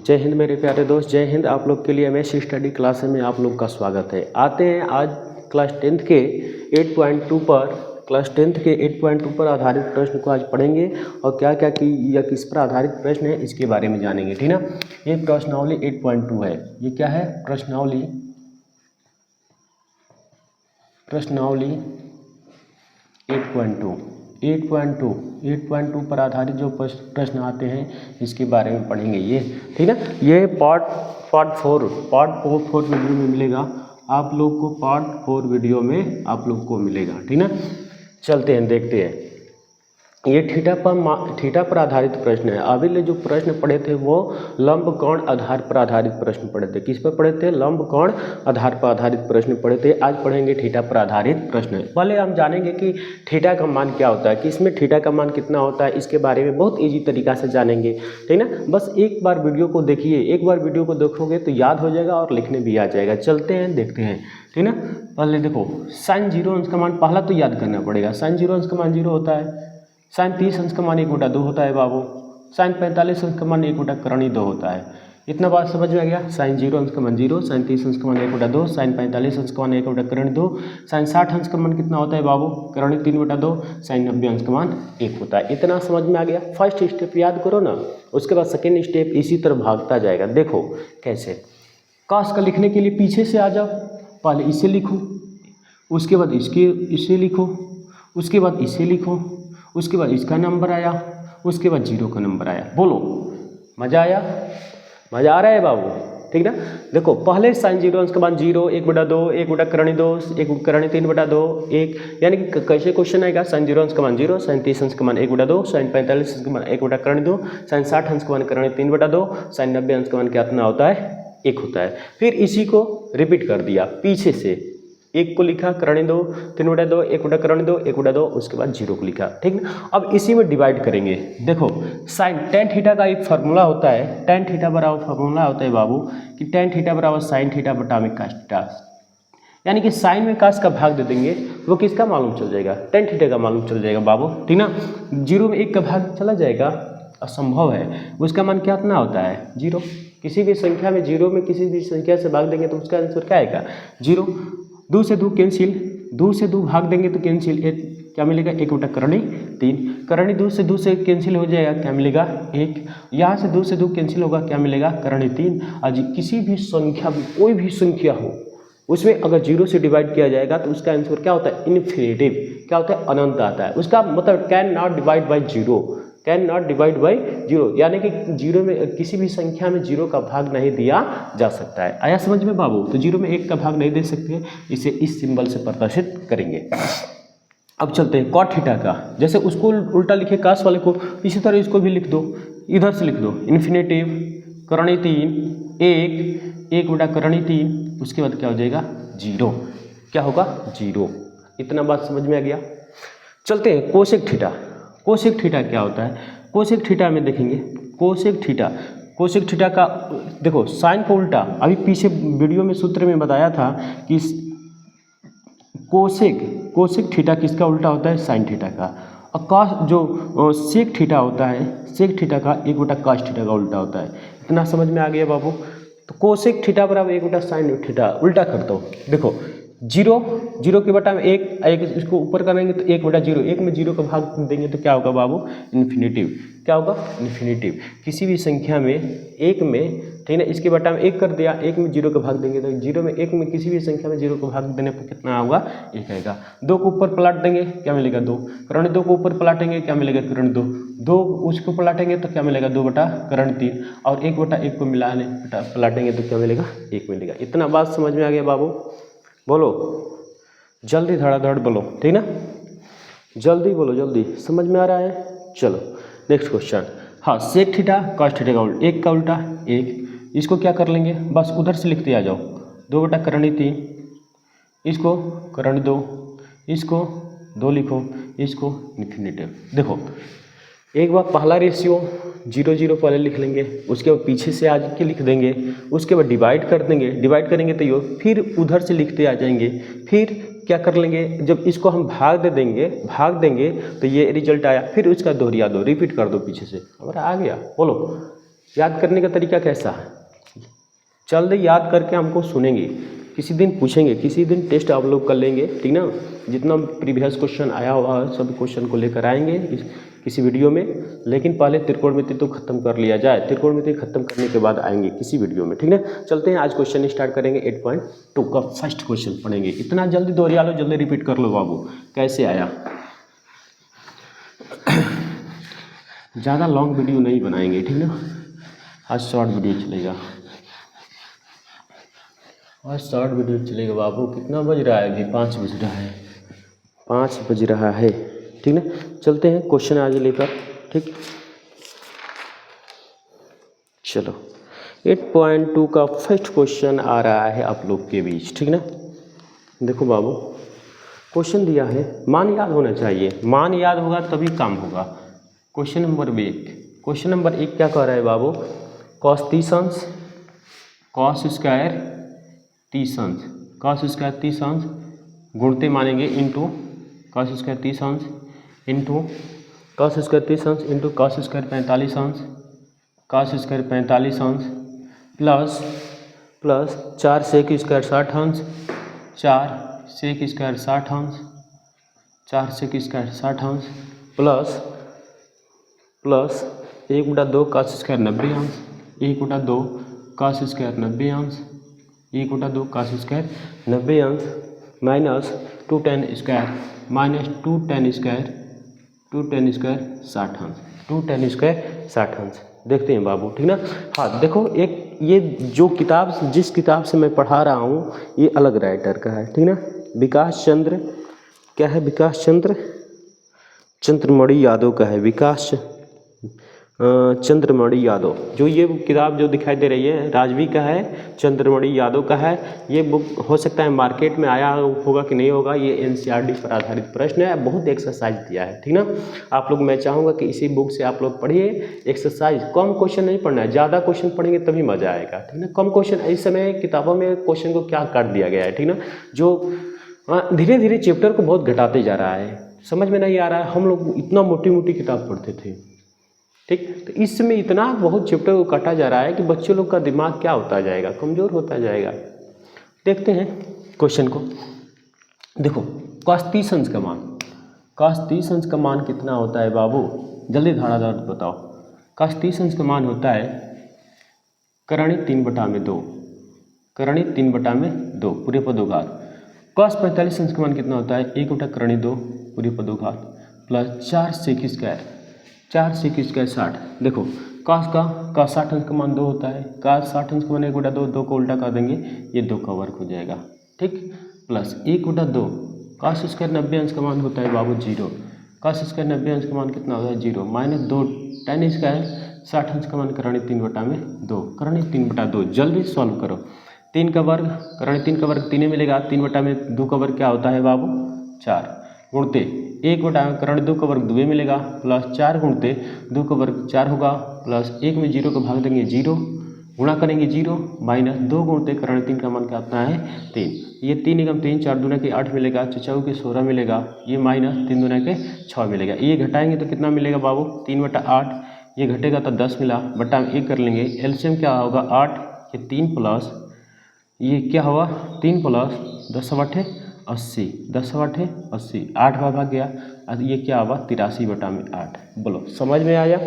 जय हिंद मेरे प्यारे दोस्त, जय हिंद। आप लोग के लिए एमएससी स्टडी क्लास में आप लोग का स्वागत है। आते हैं आज क्लास 10th के 8.2 पर आधारित प्रश्न को आज पढ़ेंगे और क्या क्या की या किस पर आधारित प्रश्न है इसके बारे में जानेंगे, ठीक ना। ये प्रश्नावली 8.2 है। ये क्या है? प्रश्नावली 8.2 पर आधारित जो प्रश्न आते हैं इसके बारे में पढ़ेंगे ये, ठीक ना। ये पार्ट 4 वीडियो में मिलेगा आप लोग को, पार्ट 4 वीडियो में आप लोग को मिलेगा, ठीक ना। चलते हैं, देखते हैं। ये थीटा पर आधारित प्रश्न है। अभी ले जो प्रश्न पढ़े थे वो लंबकोण आधार पर आधारित प्रश्न पढ़े थे। किस पर पढ़े थे? लंबकोण आधार पर आधारित प्रश्न पढ़े थे। आज पढ़ेंगे थीटा पर आधारित प्रश्न। पहले हम जानेंगे कि थीटा का मान क्या होता है, कि इसमें थीटा का मान कितना होता है, इसके बारे में बहुत ईजी तरीका से जानेंगे, ठीक ना। बस एक बार वीडियो को देखिए, एक बार वीडियो को देखोगे तो याद हो जाएगा और लिखने भी आ जाएगा। चलते हैं, देखते हैं, ठीक ना। पहले देखो, साइन 0 अंश का मान पहला तो याद करना पड़ेगा। साइन 0 अंश का मान 0 होता है। साइन 30 अंश का मान 1/2 होता है बाबू। साइन 45 अंश का मान 1/2 होता है। इतना बात समझ में आ गया। साइन 0 अंश का मान 0, साइन 30 अंश का मान 1/2, साइन 45 अंश का मान 1/2, साइन 60 अंश का मान कितना होता है बाबू? 3/2, साइन 90 अंश का मान 1 होता है। इतना समझ में आ गया। फर्स्ट स्टेप याद करो ना, उसके बाद सेकेंड स्टेप इसी तरह भागता जाएगा। देखो कैसे। काश का लिखने के लिए पीछे से आ जाओ। पहले इसे लिखो, उसके बाद इसे लिखो, उसके बाद इसे लिखो, उसके बाद इसका नंबर आया, उसके बाद 0 का नंबर आया। बोलो, मज़ा आया? मज़ा आ रहा है बाबू, ठीक ना। देखो, पहले साइन 0 अंश का मान 0, 1/2, 1/2, 1/3/2, 1, यानी कि कैसे क्वेश्चन आएगा? साइन 0 अंश का मान 0, साइन 30 अंश का मान 1/2, साइन 45 अंश का मान 1/2, साइन 60 अंश का मान 3/2, साइन 90 अंश का मान कितना होता है? 1 होता है। फिर इसी को रिपीट कर दिया पीछे से। 1 को लिखा 3/2, 1/2, उसके बाद 0 को लिखा, ठीक ना। अब इसी में डिवाइड करेंगे। देखो, साइन tan थीटा का एक फार्मूला होता है। tan थीटा बराबर फार्मूला होता है बाबू कि tan थीटा बराबर साइन थीटा बटा में कास थीटा, यानी कि साइन में कास का भाग दे देंगे, वो किसका मालूम चल जाएगा? tan थीटा का मालूम चल जाएगा बाबू, ठीक ना। 0 में 1 का भाग चला जाएगा, असंभव है। उसका मान क्या इतना होता है? 0। किसी भी संख्या में 0 में किसी भी संख्या से भाग देंगे तो उसका आंसर क्या आएगा? 0। 2 से 2 कैंसिल, 2 से 2 भाग देंगे तो कैंसिल, क्या मिलेगा? 1/3। करणी 2 से 2 से कैंसिल हो जाएगा, क्या मिलेगा? 1। यहाँ से 2 से 2 कैंसिल होगा, क्या मिलेगा? करणी 3। आज किसी भी संख्या में कोई भी संख्या हो, उसमें अगर 0 से डिवाइड किया जाएगा तो उसका आंसर क्या होता है? इन्फिनिटिव। क्या होता है? अनंत आता है। उसका मतलब can not divide by 0, can not divide by 0, यानी कि 0 में किसी भी संख्या में 0 का भाग नहीं दिया जा सकता है। आया समझ में बाबू? तो 0 में 1 का भाग नहीं दे सकते, इसे इस सिंबल से प्रदर्शित करेंगे। अब चलते हैं कॉट थीटा का। जैसे उसको उल्टा लिखे कास वाले को, इसी तरह इसको भी लिख दो, इधर से लिख दो। इन्फिनेटिव करणी 3, 1/3, उसके बाद क्या हो जाएगा? 0। क्या होगा? 0। इतना बात समझ में आ गया। चलते हैं कोसेक थीटा। कोसेक थीटा क्या होता है? कोसेक थीटा में देखेंगे। कोसेक थीटा का देखो, साइन को उल्टा, अभी पीछे वीडियो में सूत्र में बताया था कि कोसेक थीटा किसका उल्टा होता है? साइन थीटा का। और जो सेक थीटा होता है, सेक थीटा का 1/cos थीटा का उल्टा होता है। इतना समझ में आ गया बाबू। तो कोसेक थीटा बराबर 1/sin थीटा, उल्टा कर दो। देखो, 0 के बटा में 1 इसको ऊपर करेंगे तो 1/0, 1 में 0 का भाग देंगे तो क्या होगा बाबू? इन्फिनिटिव। क्या होगा? इन्फिनिटिव। किसी भी संख्या में 1 में, ठीक है, इसके बटा में 1 कर दिया, 1 में 0 का भाग देंगे तो 1 में किसी भी संख्या में 0 का भाग देने पर कितना होगा? 1 आएगा। 2 को ऊपर पलट देंगे, क्या मिलेगा? 2। करण 2 को ऊपर पलटेंगे, क्या मिलेगा? करण 2 उसको पलटेंगे तो क्या मिलेगा? 2/3, और 1/1 को मिलाने पलटेंगे तो क्या मिलेगा? 1 मिलेगा। इतना बात समझ में आ गया बाबू? बोलो जल्दी, धड़ाधड़ बोलो, ठीक ना। जल्दी बोलो, जल्दी। समझ में आ रहा है? चलो नेक्स्ट क्वेश्चन। हाँ, सेक थीटा कॉस थीटा का उल्टा, 1 का उल्टा 1। इसको क्या कर लेंगे? बस उधर से लिखते आ जाओ। 2/3, इसको करणी 2, इसको 2 लिखो, इसको इन्फिनिटिव। देखो, एक बार पहला रेशियो 0 पहले लिख लेंगे, उसके बाद पीछे से आ के लिख देंगे, उसके बाद डिवाइड कर देंगे, डिवाइड करेंगे तो ये, फिर उधर से लिखते आ जाएंगे। फिर क्या कर लेंगे? जब इसको हम भाग देंगे तो ये रिजल्ट आया, फिर उसका दोहरिया दो, रिपीट कर दो पीछे से। हमारा आ गया। बोलो, याद करने का तरीका कैसा है, जल्द याद करके हमको सुनेंगे, किसी दिन पूछेंगे, किसी दिन टेस्ट आप लोग कर लेंगे, ठीक ना। जितना प्रीवियस क्वेश्चन आया हुआ है सब क्वेश्चन को लेकर आएंगे किसी वीडियो में, लेकिन पहले त्रिकोणमिति तो खत्म कर लिया जाए, त्रिकोणमिति खत्म करने के बाद आएंगे किसी वीडियो में, ठीक ना। चलते हैं, आज क्वेश्चन स्टार्ट करेंगे। 8.2 का फर्स्ट क्वेश्चन पढ़ेंगे। इतना जल्दी दोहरा लो, जल्दी रिपीट कर लो बाबू, कैसे आया। ज़्यादा लॉन्ग वीडियो नहीं बनाएंगे, ठीक ना, आज शॉर्ट वीडियो चलेगा, आज शॉर्ट वीडियो चलेगा बाबू। कितना बज रहा है अभी? 5 बज रहा है, 5 बज रहा है, ठीक ना। चलते हैं क्वेश्चन आज लेकर, ठीक। चलो 8.2 का फर्स्ट क्वेश्चन आ रहा है आप लोग के बीच, ठीक ना। देखो बाबू, क्वेश्चन दिया है, मान याद होना चाहिए, मान याद होगा तभी काम होगा। क्वेश्चन नंबर 1, क्वेश्चन नंबर 1 क्या कह रहा है बाबू, कॉस 30 अंश, कॉस स्क्वायर 30 अंश, कॉस स्क्वायर 30 अंश गुणते मानेंगे इंटू कॉस स्क्वायर 30 अंश इंटू कॉस स्क्वायर 30 अंश इंटू कॉस स्क्वायर 45 अंश, कॉस स्क्वायर 45 अंश प्लस 4 सेक स्क्वायर 60 अंश, 4 सेक स्क्वायर 60 अंश, 4 सेक स्क्वायर 60 अंश प्लस 1/2 कॉस स्क्वायर 90 अंश, 1/2 कॉस स्क्वायर 90 अंश, 1/2 कॉस स्क्वायर 90 अंश minus 2 tan square minus 2 tan square 60 अंश, 2 tan स्क्वायर 60 अंश। देखते हैं बाबू, ठीक ना। हाँ देखो, एक ये जो किताब, जिस किताब से मैं पढ़ा रहा हूँ ये अलग राइटर का है, ठीक ना। विकास चंद्र, क्या है, विकास चंद्र चंद्रमणि यादव का है, विकास चंद्रमणि यादव। जो ये किताब जो दिखाई दे रही है राजवी का है, चंद्रमणि यादव का है। ये बुक हो सकता है मार्केट में आया होगा कि नहीं होगा, ये एनसीईआरटी पर आधारित प्रश्न है, बहुत एक्सरसाइज दिया है, ठीक ना। आप लोग, मैं चाहूँगा कि इसी बुक से आप लोग पढ़िए एक्सरसाइज। कम क्वेश्चन नहीं पढ़ना है, ज़्यादा क्वेश्चन पढ़ेंगे तभी मज़ा आएगा, ठीक ना। कम क्वेश्चन, इस समय किताबों में क्वेश्चन को क्या काट दिया गया है, ठीक ना, जो धीरे धीरे चैप्टर को बहुत घटाते जा रहा है, समझ में नहीं आ रहा है। हम लोग इतना मोटी मोटी किताब पढ़ते थे, ठीक, तो इस समय इतना बहुत चैप्टर को काटा जा रहा है कि बच्चों लोग का दिमाग क्या होता जाएगा, कमज़ोर होता जाएगा। देखते हैं क्वेश्चन को। देखो, cos 30 अंश का मान, cos 30 अंश का मान कितना होता है बाबू, जल्दी धड़ाधड़ बताओ। cos 30 अंश का मान होता है करणी 3/2, करणी 3/2 पूरे पदोघात। cos 45 अंश का मान कितना होता है, 1/2 पूरे पदोघात प्लस 4 सेक स्क्वायर 60। देखो cos 60 अंश का मान 2 होता है, cos 60 अंश का मान 1/2, 2 को उल्टा कर देंगे ये 2 का वर्ग हो जाएगा, ठीक, प्लस 1/2 cos स्क्वायर 90 अंश का मान होता है बाबू 0, cos स्क्वायर 90 अंश का मान कितना होता है 0, माइनस 2 tan स्क्वायर 60 अंश का मान करणी 3/2, करणी 3/2। जल्दी सॉल्व करो, 3 का वर्ग, करणी 3 का वर्ग 3 मिलेगा, 3/2 का वर्ग क्या होता है बाबू 4, गुणते 1/, करणी 2 का वर्ग 2 मिलेगा, प्लस 4 गुणते 2 का वर्ग 4 होगा, प्लस 1 में 0 को भाग देंगे 0, गुणा करेंगे 0, माइनस 2 गुणते करणी 3 का मान क्या आता है 3, ये 3 एकम 3, 4 दूना के 8 मिलेगा, 4 के 16 मिलेगा, ये माइनस 3 दूना के 6 मिलेगा। ये घटाएंगे तो कितना मिलेगा बाबू 3/8, ये घटेगा तो 10 मिला, बटा में 1 कर लेंगे, एलसीएम क्या होगा 8, ये 3 प्लस ये क्या हुआ 3 प्लस 10/8 80, 10/8 80, 8 भाग गया, ये क्या हुआ 83/8। बोलो समझ में आया,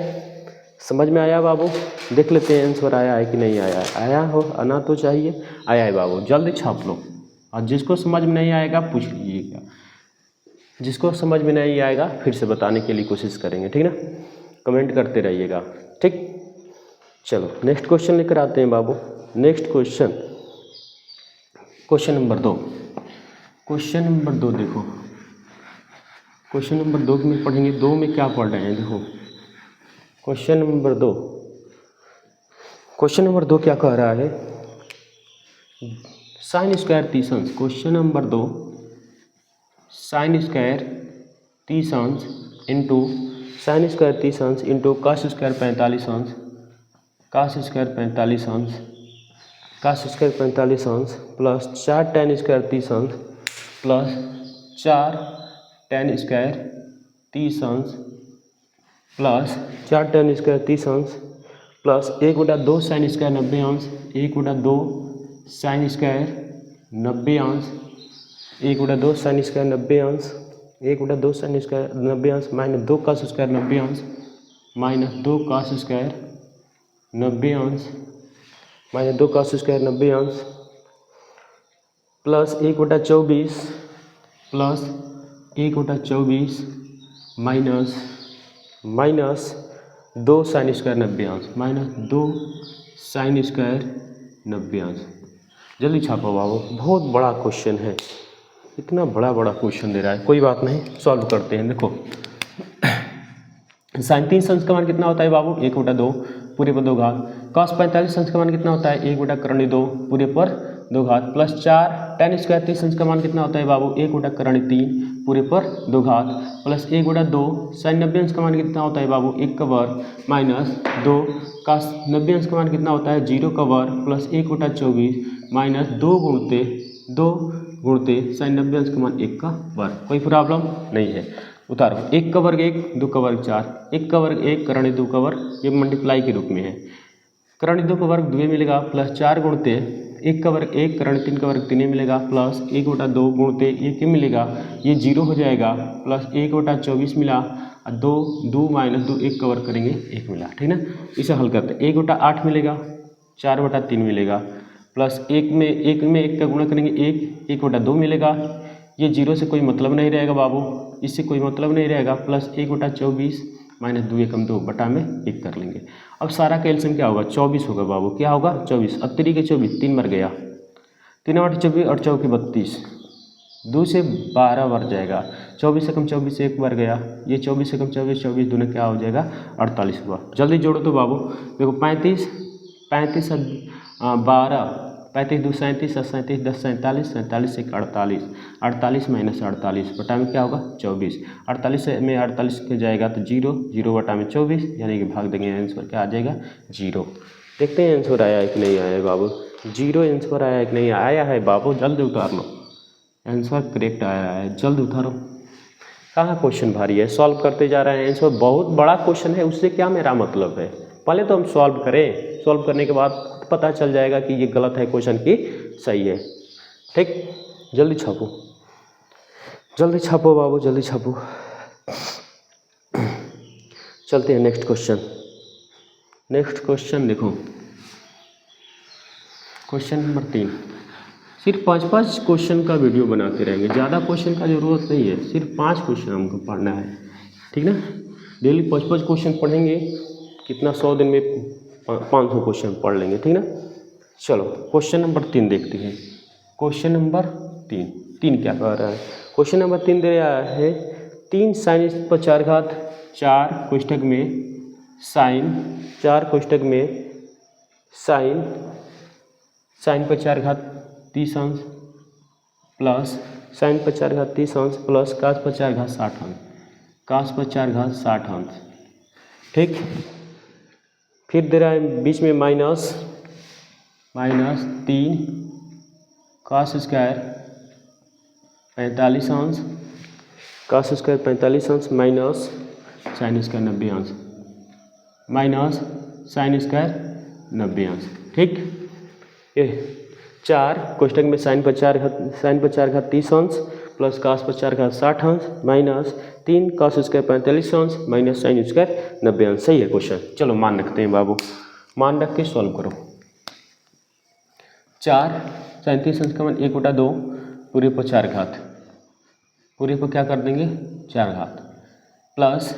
समझ में आया बाबू। देख लेते हैं आंसर आया है कि नहीं आया है, आया हो, आना तो चाहिए, आया है बाबू, जल्दी छाप लो। और जिसको समझ में नहीं आएगा पूछ लीजिएगा, जिसको समझ में नहीं आएगा फिर से बताने के लिए कोशिश करेंगे, ठीक ना, कमेंट करते रहिएगा, ठीक। चलो नेक्स्ट क्वेश्चन लेकर आते हैं बाबू। Next question, question number 2, question number 2 देखो, क्वेश्चन नंबर 2 में पढ़ेंगे, 2 में क्या पढ़ रहे हैं देखो, क्वेश्चन नंबर 2, क्वेश्चन नंबर 2 क्या कह रहा है, साइन स्क्वायर 30 अंश। क्वेश्चन नंबर 2, साइन स्क्वायर 30 अंश इंटू साइन स्क्वायर 30 अंश इंटू कॉस स्क्वायर 45 अंश, कॉस स्क्वायर 45 अंश, कॉस स्क्वायर 45 अंश प्लस 4 tan स्क्वायर 30 अंश प्लस 4 tan स्क्वायर 30 अंश प्लस 4 tan स्क्वायर 30 अंश प्लस 1/2 साइन स्क्वायर 90 अंश, 1/2 साइन स्क्वायर 90 अंश, 1/2 साइन स्क्वायर 90 अंश, 1/2 साइन स्क्वायर 90 अंश माइनस 2 कॉस स्क्वायर 90 अंश, माइनस 2 कॉस स्क्वायर 90 अंश, माइनस 2 कॉस स्क्वायर 90 अंश, plus 1/24 plus 1/24 minus 2 sine square 90 अंश, माइनस 2 साइन स्क्वायर 90 अंश। जल्दी छापो बाबू, बहुत बड़ा क्वेश्चन है, इतना बड़ा क्वेश्चन दे रहा है। कोई बात नहीं, सॉल्व करते हैं। देखो साइन 30 अंश का मान कितना होता है बाबू, 1/2 पूरे पर 2 घात। कॉस 45 अंश का मान कितना होता है, 1/2 पूरे पर 2 घात, प्लस 4 tan स्क्वायर 30 अंश का मान कितना होता है बाबू, 1/3 पूरे पर 2 घात, प्लस 1/2 साइन 90 अंश का मान कितना होता है बाबू, 1 का वर्ग, माइनस 2 cos 90 अंश का मान कितना होता है, 0 का वर्ग, प्लस 1/24 माइनस 2 गुणते साइन 90 अंश का मान 1 का वर्ग। कोई प्रॉब्लम नहीं है, उतारो। 1 का वर्ग 1, 2 का वर्ग 4, 1 का वर्ग 1 करण 2 का वर्ग, ये मल्टीप्लाई के रूप में है। करण 2 का वर्ग 2 मिलेगा, प्लस 4 गुणते 1 का वर्ग 1 करण 3 का वर्ग 3 मिलेगा, प्लस 1/2 गुणते 1 मिलेगा, ये 0 हो जाएगा, प्लस 1/24 मिला, 2 माइनस 2 1 का वर्ग करेंगे 1 मिला, ठीक ना। इसे हल करते हैं, 1/8 मिलेगा, 4/3 मिलेगा, प्लस 1 में 1 का गुणा करेंगे 1/2 मिलेगा, ये 0 से कोई मतलब नहीं रहेगा बाबू, इससे कोई मतलब नहीं रहेगा, प्लस 1/24 माइनस 2 एकम 2 बटा में 1 कर लेंगे। अब सारा का एलसीएम क्या होगा, 24 होगा बाबू, क्या होगा 24, अब 3 के 24, 3 मर गया, 3/24 और 4 के 32, 2 से 12 बढ़ जाएगा, 24 एकम 24 1 बढ़ गया, ये 24 एकम 24 24 दूने क्या हो जाएगा 48 हुआ। जल्दी जोड़ो तो बाबू, देखो 35 12, 35 2 37, 37 10 47, 47 1 48, 48 माइनस 48 बटा में क्या होगा 24, 48 में 48 के जाएगा तो 0, 0 बटा में 24, यानी कि भाग देंगे, आंसर क्या आ जाएगा 0। देखते हैं आंसर आया है कि नहीं आया है बाबू, 0 आंसर आया है कि नहीं आया है बाबू, जल्दी उतार लो, आंसर करेक्ट आया है, जल्द उतारो। कहाँ क्वेश्चन भारी है, सॉल्व करते जा रहे हैं, आंसर बहुत बड़ा क्वेश्चन है, उससे क्या मेरा मतलब है, पहले तो हम सॉल्व करें, सॉल्व करने के बाद पता चल जाएगा कि ये गलत है क्वेश्चन की सही है, ठीक। जल्दी छापो, जल्दी छापो बाबू, जल्दी छापो। चलते हैं नेक्स्ट क्वेश्चन। नेक्स्ट क्वेश्चन देखो, क्वेश्चन नंबर 3। सिर्फ 5 क्वेश्चन का वीडियो बनाते रहेंगे, ज़्यादा क्वेश्चन का जरूरत नहीं है, सिर्फ 5 क्वेश्चन हमको पढ़ना है, ठीक ना। डेली 5 क्वेश्चन पढ़ेंगे, कितना 100 दिन में 500 क्वेश्चन पढ़ लेंगे, ठीक ना। चलो क्वेश्चन नंबर 3 देखते हैं। क्वेश्चन नंबर 3 क्या कह रहा है, क्वेश्चन नंबर 3 दे रहा है 3 sin पर 4 घात 4 कोष्ठक में साइन 4 कोष्ठक में साइन पर 4 घात 30 अंश प्लस साइन पर 4 घात 30 अंश प्लस कास पर 4 घात 60 अंश, कास पर 4 घात 60 अंश, ठीक। फिर दे रहा है बीच में माइनस 3 कास स्क्वायर 45 अंश, कास स्क्वायर 45 अंश माइनस साइन स्क्वायर 90 अंश, माइनस साइन स्क्वायर 90 अंश, ठीक। ये 4 कोष्ठक में साइन पर 4 घात 30 अंश प्लस कास पर 4 घात 60 अंश माइनस 3 कास स्क्वायर 45 अंश माइनस साइन स्क्वायर 90 अंश। सही है क्वेश्चन, चलो मान रखते हैं बाबू, मान रख के सॉल्व करो। 4 37 अंश का मान 1/2 पूरे पर 4 घात, पूरे पर क्या कर देंगे 4 घात प्लस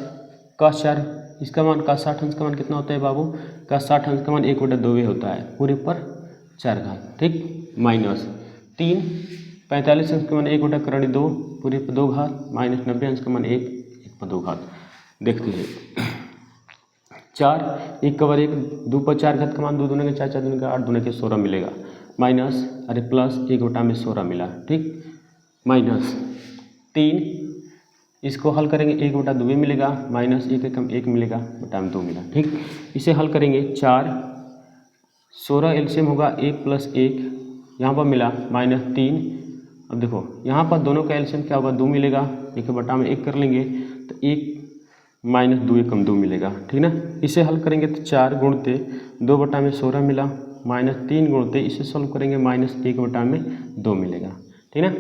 कास 4, इसका मान कास 60 अंश का मान कितना होता है बाबू, कास 60 अंश का मान 1/2 होता है पूरे पर 4 घात, ठीक, माइनस 3 45 अंश का मान 1/2 पूरे पर 2 घात माइनस 90 अंश का मान 1 पर 2 घात। देखते हैं 4 1 का वर्ग 1, 2 पर 4 घात का मान 2 दूने के 4, 4 दूने के 8, दूने के 16 मिलेगा, माइनस अरे प्लस 1 बटा में 16 मिला, ठीक, माइनस 3 इसको हल करेंगे 1/2 मिलेगा, माइनस 1 एकम 1 मिलेगा बटा में 2 मिला, ठीक। इसे हल करेंगे 4 16 एलसीएम होगा 1 + 1, यहाँ पर मिला माइनस 3। अब देखो यहाँ पर दोनों का एलसीएम क्या होगा 2 मिलेगा, 1 बटा में 1 कर लेंगे तो 1 माइनस 2 एकम 2 मिलेगा, ठीक ना। इसे हल करेंगे तो 4 गुणते 2/16 मिला, माइनस 3 गुणते इसे सॉल्व करेंगे माइनस 1/2 मिलेगा, ठीक ना।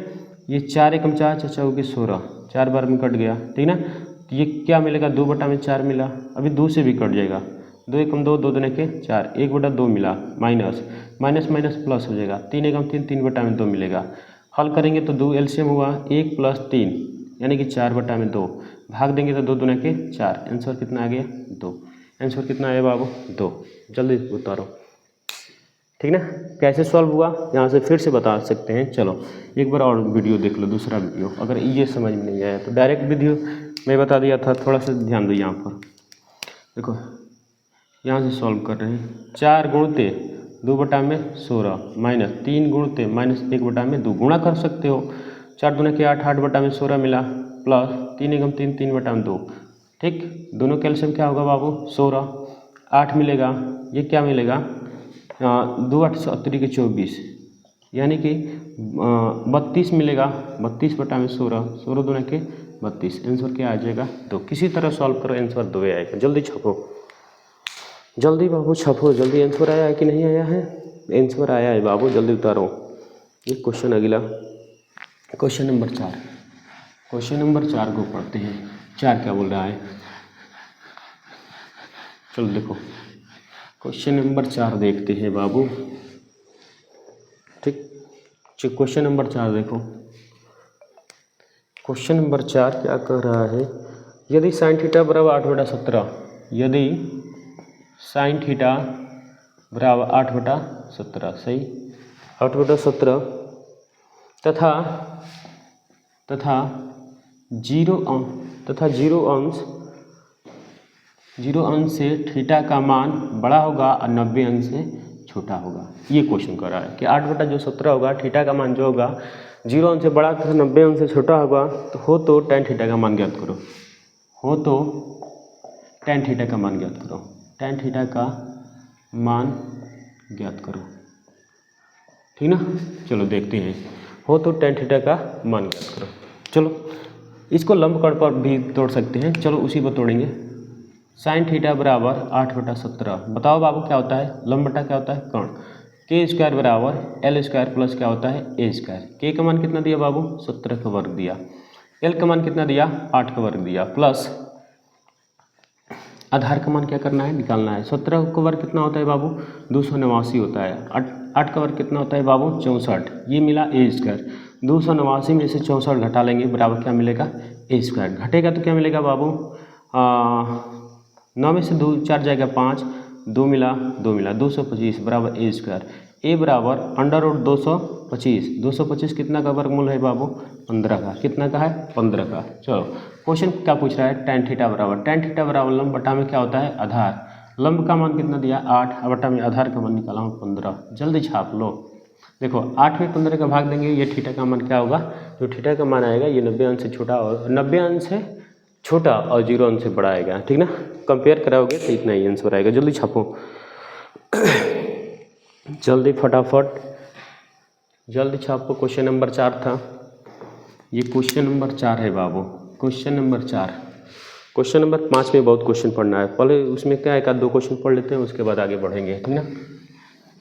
ये 4 एकम 4 4 16, 4 बार में कट गया, ठीक ना। तो ये क्या मिलेगा 2/4 मिला, अभी 2 से भी कट जाएगा, 2 एकम 2, 2 दूने के 4, 1/2 मिला, माइनस माइनस माइनस प्लस हो जाएगा, 3 एकम 3, 3/2 मिलेगा। हल करेंगे तो 2 एलसीएम हुआ 1 + 3 यानी कि 4/2, भाग देंगे तो 2 दूने के 4, आंसर कितना आ गया 2। आंसर कितना आया बाबू 2। जल्दी उतारो, ठीक ना। कैसे सॉल्व हुआ यहाँ से फिर से बता सकते हैं। चलो एक बार और वीडियो देख लो, दूसरा वीडियो, अगर ये समझ में नहीं आया तो डायरेक्ट वीडियो मैं बता दिया था, थोड़ा सा ध्यान दो यहाँ पर। देखो यहाँ से सॉल्व कर रहे हैं, 4 गुणते 2/16 माइनस 3 गुणते माइनस 1/2 गुणा कर सकते हो, 4 दूने के 8, 8/16 मिला, प्लस 3 एकम 3, 3/2, ठीक। दोनों कैल्शियम क्या होगा बाबू 16, 8 मिलेगा, ये क्या मिलेगा 2 8 3 के 24 यानी कि 32 मिलेगा, 32/16, 16 दूने के 32, आंसर क्या आ जाएगा 2। किसी तरह सॉल्व करो, आंसर 2 आएगा। जल्दी छपो, जल्दी बाबू छपो, जल्दी। आंसर आया है कि नहीं आया है? आंसर आया है बाबू, जल्दी उतारो। ये क्वेश्चन अगला, क्वेश्चन नंबर 4। क्वेश्चन नंबर 4 को पढ़ते हैं। 4 क्या बोल रहा है, चलो देखो क्वेश्चन नंबर 4 देखते हैं बाबू, ठीक। क्वेश्चन नंबर 4 देखो, क्वेश्चन नंबर 4 क्या कह रहा है, यदि sin थीटा बराबर 8/17, यदि sin थीटा बराबर 8/17, सही 8/17 तथा 0 अंश से थीटा का मान बड़ा होगा और 90 अंश से छोटा होगा। ये क्वेश्चन कर रहा है कि 8/17 होगा, थीटा का मान जो होगा 0 अंश से बड़ा तथा 90 अंश से छोटा होगा, तो tan थीटा का मान ज्ञात करो, tan थीटा का मान ज्ञात करो, tan थीटा का मान ज्ञात करो, ठीक ना। चलो देखते हैं, tan थीटा का मान ज्ञात करो। चलो इसको लंब कर्ण पर भी तोड़ सकते हैं, चलो उसी पर तोड़ेंगे। sin थीटा बराबर 8/17, बताओ बाबू क्या होता है, लंब बटा क्या होता है कर्ण, k² बराबर l² प्लस क्या होता है a²। k का मान कितना दिया बाबू 17 का वर्ग दिया, l का मान कितना दिया 8 का वर्ग दिया, प्लस आधार का मान क्या करना है निकालना है। 17 का वर्ग कितना होता है बाबू 289 होता है, 8 का वर्ग कितना होता है बाबू 64, ये मिला a²। 289 में से 64 घटा लेंगे, बराबर क्या मिलेगा a²। घटेगा तो क्या मिलेगा बाबू 9 में से 2 4 जाएगा 5, 2 मिला 225 बराबर a²। a बराबर √225, 225 कितना का वर्गमूल है बाबू 15 का, कितना का है 15 का। चलो क्वेश्चन क्या पूछ रहा है, tan थीटा बराबर लंब बटा में क्या होता है आधार, लंब का मान कितना दिया 8, बटा में आधार का मान निकाला हूँ 15। जल्दी छाप लो, देखो 8 में 15 का भाग देंगे, ये थीटा का मान क्या होगा, जो थीटा का मान आएगा ये 90 अंश से छोटा और 90 अंश से छोटा और 0 अंश से बड़ा आएगा, ठीक ना। कंपेयर कराओगे तो इतना ही आंसर आएगा। जल्दी छापो जल्दी फटाफट जल्दी छापो। क्वेश्चन नंबर 4 था, ये क्वेश्चन नंबर 4 है बाबू, क्वेश्चन नंबर 4। क्वेश्चन नंबर 5 में बहुत क्वेश्चन पढ़ना है, पहले उसमें क्या एक आध 2 क्वेश्चन पढ़ लेते हैं, उसके बाद आगे बढ़ेंगे, ठीक ना।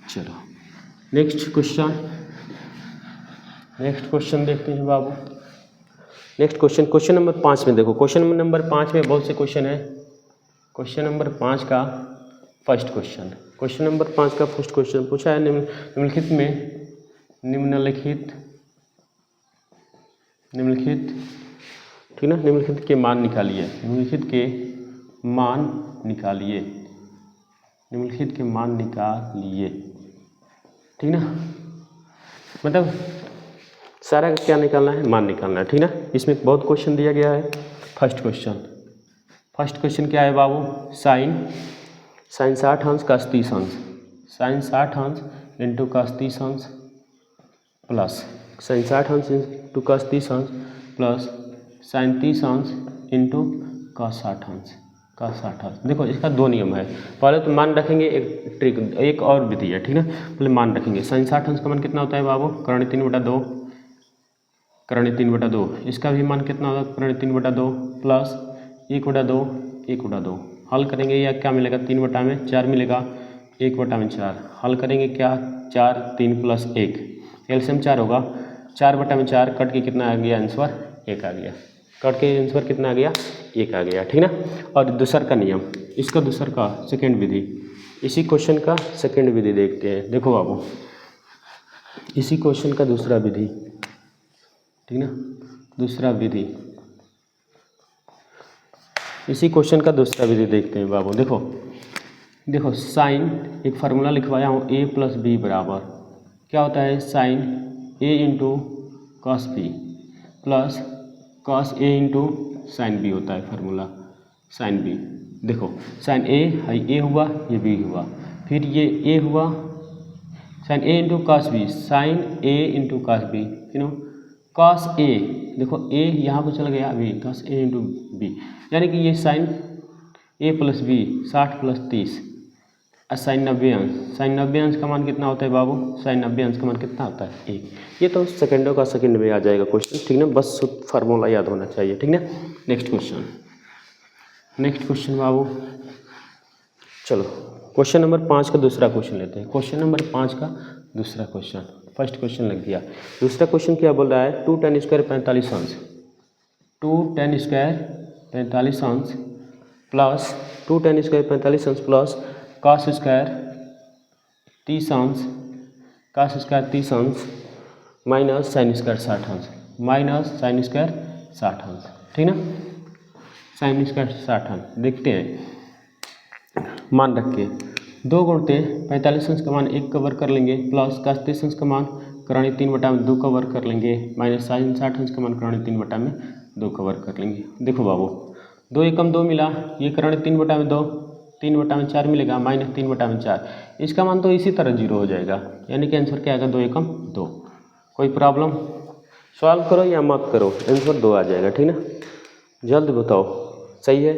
चलो नेक्स्ट क्वेश्चन देखते हैं बाबू। नेक्स्ट क्वेश्चन नंबर 5 में देखो, क्वेश्चन नंबर 5 में बहुत से क्वेश्चन है। क्वेश्चन नंबर 5 का फर्स्ट क्वेश्चन, क्वेश्चन नंबर 5 का फर्स्ट क्वेश्चन पूछा है निम्नलिखित ठीक ना, निम्नलिखित के मान निकालिए, निम्नलिखित के मान निकालिए, ठीक ना। मतलब सारा क्या निकालना है, मान निकालना है, ठीक ना। इसमें बहुत क्वेश्चन दिया गया है। फर्स्ट क्वेश्चन क्या है बाबू, साइन 60 अंश cos 30 अंश, साइन 60 अंश इंटू cos 30 अंश प्लस साइन 60 अंश इंटू cos 30 अंश प्लस साइन 30 अंश इंटू cos 60 अंश। देखो इसका 2 नियम है, पहले तो मान रखेंगे, एक ट्रिक एक और विधि है, ठीक ना। पहले मान रखेंगे, साइन 60 अंश का मान कितना होता है बाबू कर्ण 3/2, इसका भी मान कितना होगा कर्ण 3/2 प्लस 1/2 1/2 हल करेंगे या क्या मिलेगा 3/4 मिलेगा 1/4 हल करेंगे क्या 4 3 + 1 एलसीएम 4 होगा 4/4 कट के कितना आ गया आंसर 1 आ गया कट के आंसर कितना आ गया 1 आ गया ठीक ना। और दूसर का नियम इसका दूसर का सेकेंड विधि इसी क्वेश्चन का सेकेंड विधि देखते हैं। देखो बाबू इसी क्वेश्चन का दूसरा विधि ठीक ना दूसरा विधि इसी क्वेश्चन का दूसरा विधि देखते हैं बाबू। देखो साइन एक फार्मूला लिखवाया हूँ a + b बराबर क्या होता है sine a × cos b plus cos a × sine b होता है फार्मूला साइन b। देखो साइन a है a हुआ ये b हुआ फिर ये a हुआ sine a × cos b sine a × cos b cos a देखो a यहाँ पर चला गया b cos a × b यानी कि ये साइन a + b 60 + 30 साइन 90 अंश साइन 90 अंश का मान कितना होता है बाबू साइन 90 अंश का मान कितना होता है 1। ये तो सेकंडों का सेकंड में आ जाएगा क्वेश्चन ठीक ना बस फार्मूला याद होना चाहिए ठीक ना। नेक्स्ट क्वेश्चन बाबू चलो क्वेश्चन नंबर 5 का दूसरा क्वेश्चन लेते हैं। क्वेश्चन नंबर 5 का दूसरा क्वेश्चन फर्स्ट क्वेश्चन लग गया। दूसरा क्वेश्चन क्या बोल रहा है 2 tan² 45 अंश 2 tan² 45 अंश प्लस 2 tan² 45 अंश प्लस cos² 30 अंश cos² 30 अंश माइनस sin² 60 अंश माइनस sin² 60 अंश ठीक ना sin² 60 अंश। देखते हैं मान रख के 2 गुणते 45 अंश का मान 1 कवर कर लेंगे प्लस cos 30 अंश का मान करणी 3/2 कवर कर लेंगे माइनस sin 60 अंश का मान करणी 3/2 कवर कर लेंगे। देखो बाबू 2 एकम 2 मिला ये करणी 3/2 3/4 मिलेगा माइनस 3/4 इसका मान तो इसी तरह 0 हो जाएगा यानी कि आंसर क्या आएगा 2 एकम 2। कोई प्रॉब्लम सॉल्व करो या मत करो आंसर 2 आ जाएगा ठीक ना जल्द बताओ सही है।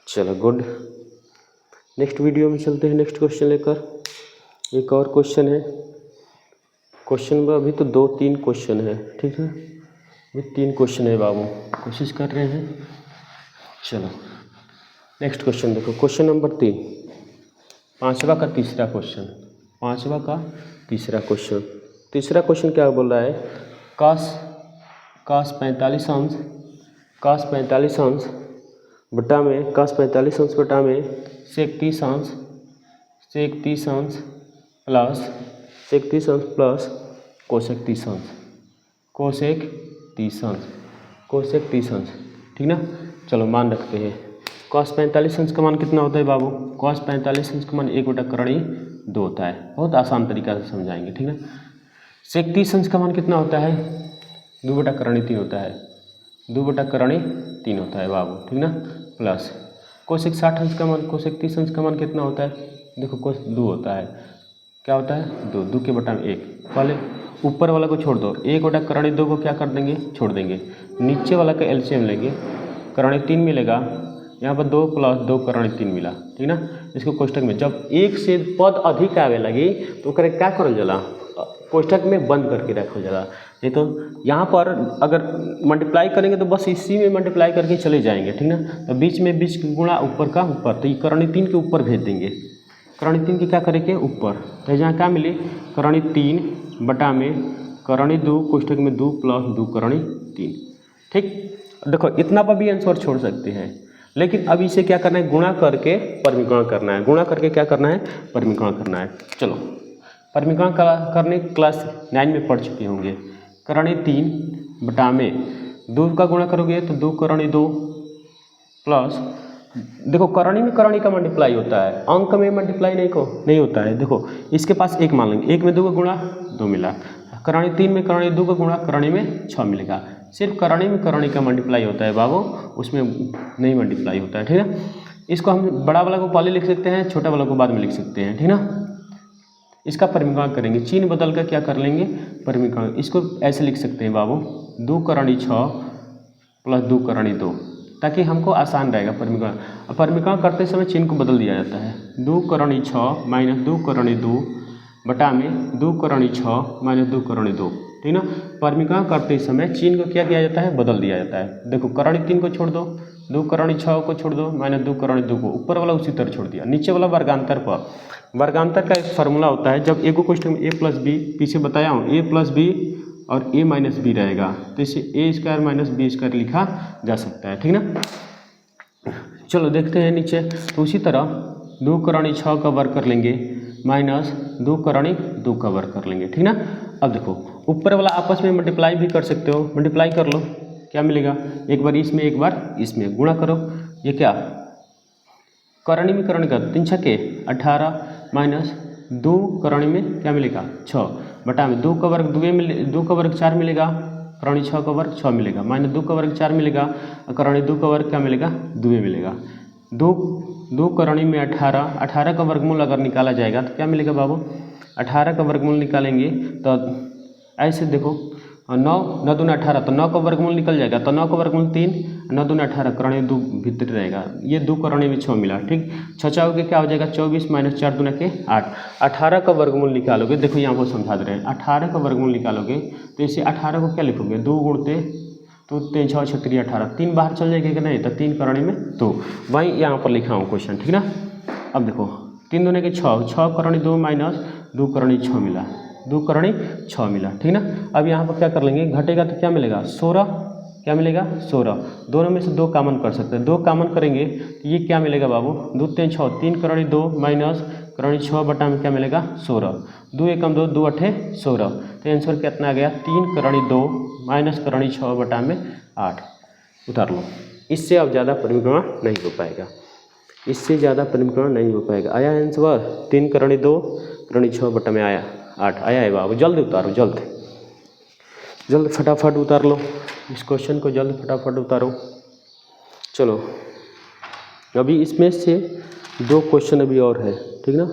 चलो गुड नेक्स्ट वीडियो में चलते हैं नेक्स्ट क्वेश्चन लेकर। एक और क्वेश्चन है क्वेश्चन में अभी तो 2-3 क्वेश्चन है ठीक है अभी 3 क्वेश्चन है बाबू कोशिश कर रहे हैं। चलो नेक्स्ट क्वेश्चन देखो क्वेश्चन नंबर 3 पांचवा का तीसरा क्वेश्चन तीसरा क्वेश्चन क्या बोल रहा है cos 45 अंश बटा में cos 45 अंश बटा में sec 30 अंश प्लस cosec 30 अंश ठीक ना। चलो मान रखते हैं cos 45 अंश का मान कितना होता है बाबू cos 45 अंश का मान 1/2 होता है बहुत आसान तरीका से समझाएंगे ठीक ना। sec 30 अंश का मान कितना होता है 2/3 होता है 2/3 होता है बाबू ठीक ना प्लस cosec 60 अंश का मान cosec 30 अंश का मान कितना होता है देखो cos 2 होता है क्या होता है 2 के बटा में 1 पहले ऊपर वाला को छोड़ दो 1/2 को क्या कर देंगे छोड़ देंगे नीचे वाला का एलसीएम लेंगे करणी 3 मिलेगा यहाँ पर 2 + 2 करणी 3 मिला ठीक ना। इसको कोष्टक में जब 1 से पद अधिक आवे लगी तो करे क्या करल जाला कोष्टक में बंद करके रखो जला नहीं तो यहाँ पर अगर मल्टीप्लाई करेंगे तो बस इसी में मल्टीप्लाई करके चले जाएंगे ठीक ना। तो बीच में बीच गुणा ऊपर का ऊपर तो ये करणी 3 के ऊपर भेज देंगे करणी 3 की क्या करेंगे ऊपर तो यहाँ क्या मिली करणी 3 बटा में करणी 2 कोष्टक में 2 + 2 करणी 3 ठीक। देखो इतना पर भी आंसर छोड़ सकते हैं लेकिन अब इसे क्या करना है गुणा करके परिमीकरण करना है गुणा करके क्या करना है परिमीकरण करना है। चलो परिमीकरण करने क्लास 9 में पढ़ चुके होंगे करणी 3 बटा में 2 का गुणा करोगे तो 2 करणी 2 प्लस देखो करणी में करणी का मल्टीप्लाई होता है अंक में मल्टीप्लाई नहीं होता है। देखो इसके पास 1 मान लेंगे 1 में 2 का गुणा 2 मिला करणी 3 में करणी 2 का गुणा करणी में 6 मिलेगा सिर्फ करणी में करणी का मल्टीप्लाई होता है बाबू उसमें नहीं मल्टीप्लाई होता है ठीक है। इसको हम बड़ा वाला को पहले लिख सकते हैं छोटा वाला को बाद में लिख सकते हैं ठीक ना। इसका परिमीकरण करेंगे चिन्ह बदल कर क्या कर लेंगे परिमीकरण इसको ऐसे लिख सकते हैं बाबू 2 करणी 6 + 2 करणी 2 ताकि हमको आसान रहेगा परिमीकरण। परिमीकरण करते समय चिन्ह को बदल दिया जाता है 2 करणी 6 - 2 करणी 2 बटा में 2 करणी 6 - 2 करणी 2 ठीक ना। परिमीकरण करते समय चिन्ह को क्या किया जाता है बदल दिया जाता है। देखो करणी 3 को छोड़ दो 2 करणी 6 को छोड़ दो, माइनस 2 करणी 2 को, ऊपर वाला उसी तरह छोड़ दिया, नीचे वाला वर्गांतर पर। वर्गांतर का एक फार्मूला होता है, जब ए को क्वेश्चन में a प्लस बी, पीछे बताया हूँ a प्लस बी और a माइनस बी रहेगा, तो इसे a square minus B square लिखा जा सकता है, ठीक ना। चलो देखते हैं नीचे, तो उसी तरह 2 करणी 6 का वर्ग कर लेंगे माइनस 2 करणी 2 का वर्ग कर लेंगे, ठीक ना। अब देखो ऊपर वाला आपस में मल्टीप्लाई भी कर सकते हो, मल्टीप्लाई कर लो, क्या मिलेगा, एक बार इसमें एक बार इसमें गुणा करो, ये क्या करणी में करणी का 3 छक्के 18 माइनस 2 करणी में क्या मिलेगा 6 बटा में 2 का वर्ग 2 का वर्ग 4 मिलेगा, करणी 6 का वर्ग 6 मिलेगा, माइनस 2 का वर्ग 4 मिलेगा, करणी 2 का वर्ग क्या मिलेगा 2 मिलेगा। 2 करणी में 18 का वर्गमूल अगर निकाला जाएगा तो क्या मिलेगा बाबू, 18 का वर्गमूल निकालेंगे तो ऐसे देखो 9 दूना 18, तो 9 का वर्गमूल निकल जाएगा, तो 9 का वर्गमूल 3, 9 दूना 18, करणी 2 भीतर रहेगा, ये 2 करणी में 6 मिला, ठीक। 6 4 के क्या हो जाएगा 24 माइनस 4 दूना के 8, 18 का वर्गमूल निकालोगे, देखो यहाँ पर समझा दे रहे हैं, 18 का वर्गमूल निकालोगे तो इसे 18 को क्या लिखोगे 2 गुणते तो 3 6 36 18, 3 बाहर चल जाएगा कि नहीं, तो 3 करणी में 2, वहीं यहाँ पर लिखा हूँ क्वेश्चन, ठीक ना। अब देखो 3 दूने के 6 करणी 2 माइनस 2 करणी 6 मिला, 2 करणी 6 मिला, ठीक ना। अब यहाँ पर क्या कर लेंगे, घटेगा तो क्या मिलेगा 16, क्या मिलेगा 16, दोनों में से 2 कामन कर सकते हैं, 2 कामन करेंगे तो ये क्या मिलेगा बाबू 2 3 6, 3 करणी 2 माइनस करणी 6 बटा में क्या मिलेगा 16, 2 एकम 2, 2 8 16, तो आंसर कितना आ गया 3 करणी 2 माइनस करणी 6 बटा में 8, उतार लो। इससे अब ज़्यादा परिक्रमण नहीं हो पाएगा, इससे ज़्यादा परिक्रमण नहीं हो पाएगा। आया आंसर 3 करणी 2 करणी 6 बटा में आया 8, आया है बाबू, जल्द उतारो, जल्द फटाफट उतार लो इस क्वेश्चन को, जल्द फटाफट उतारो। चलो अभी इसमें से 2 क्वेश्चन अभी और है, ठीक ना,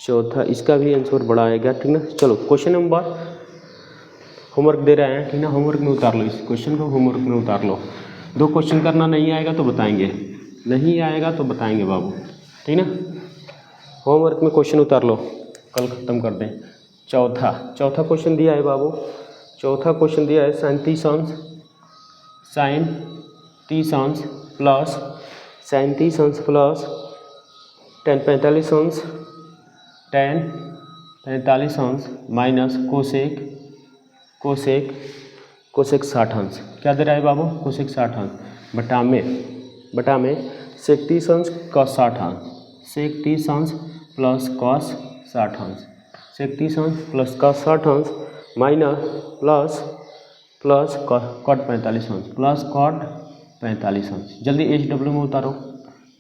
चौथा इसका भी आंसर बड़ा आएगा, ठीक ना। चलो क्वेश्चन नंबर, होमवर्क दे रहे हैं, ठीक ना, होमवर्क में उतार लो इस क्वेश्चन को, होमवर्क में उतार लो। 2 क्वेश्चन करना नहीं आएगा तो बताएंगे, नहीं आएगा तो बताएंगे बाबू, ठीक ना। होमवर्क में क्वेश्चन उतार लो, कल ख़त्म कर दें। चौथा क्वेश्चन दिया है बाबू, चौथा क्वेश्चन दिया है sin 30 अंश प्लस sin 30 अंश प्लस tan 45 अंश माइनस कोसेक 60 अंश, क्या दे रहा है बाबू कोसेक 60 अंश बटा में sec 30 अंश cos 60 अंश, sec 30 अंश प्लस cos 60 अंश, sec 30 अंश प्लस cos 60 अंश माइनस प्लस cot 45 अंश, प्लस cot 45 अंश। जल्दी HW में उतारो,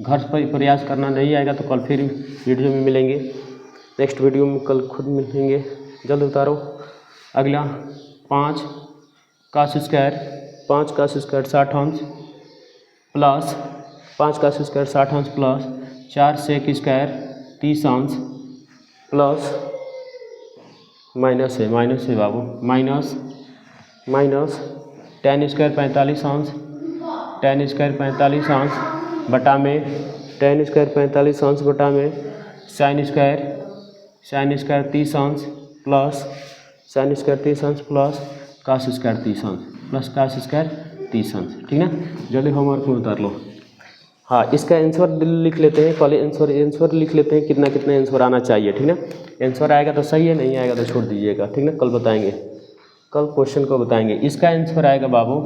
घर पर प्रयास करना, नहीं आएगा तो कल फिर वीडियो में मिलेंगे, नेक्स्ट वीडियो में कल खुद मिलेंगे, जल्द उतारो। अगला 5 cos स्क्वायर 60 अंश प्लस 5 cos स्क्वायर 60 अंश प्लस 4 sec स्क्वायर 30 अंश प्लस माइनस है बाबू, माइनस tan स्क्वायर 45 अंश बटा में tan स्क्वायर 45 अंश बटा में sin स्क्वायर 30 अंश प्लस sin स्क्वायर 30 अंश प्लस cos स्क्वायर 30 अंश प्लस cos स्क्वायर 30 अंश, ठीक ना। जल्दी होमवर्क में उतार लो। हाँ, इसका आंसर लिख लेते हैं, पहले आंसर लिख लेते हैं, कितना आंसर आना चाहिए, ठीक ना। आंसर आएगा तो सही है, नहीं आएगा तो छोड़ दीजिएगा, ठीक ना, कल बताएंगे, कल क्वेश्चन को बताएंगे। इसका आंसर आएगा बाबू,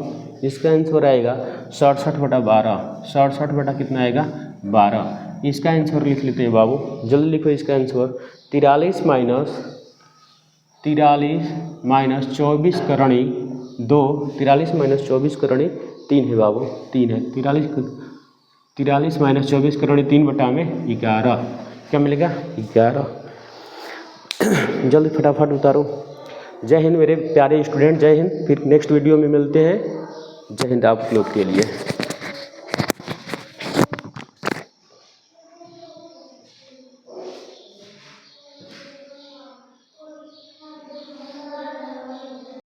इसका आंसर आएगा 67 बटा 12, 67 बटा कितना आएगा 12। इसका आंसर लिख लेते हैं बाबू, जल्दी लिखो इसका आंसर 43 माइनस 24 करणी 2, 43 माइनस 24 करणी 3 है बाबू, 3 है, 43 माइनस 24 करणी 3 बटा में 11, क्या मिलेगा 11। जल्द फटाफट उतारो। जय हिंद मेरे प्यारे स्टूडेंट, जय हिंद, फिर नेक्स्ट वीडियो में मिलते हैं। जय हिंद आप लोग के लिए।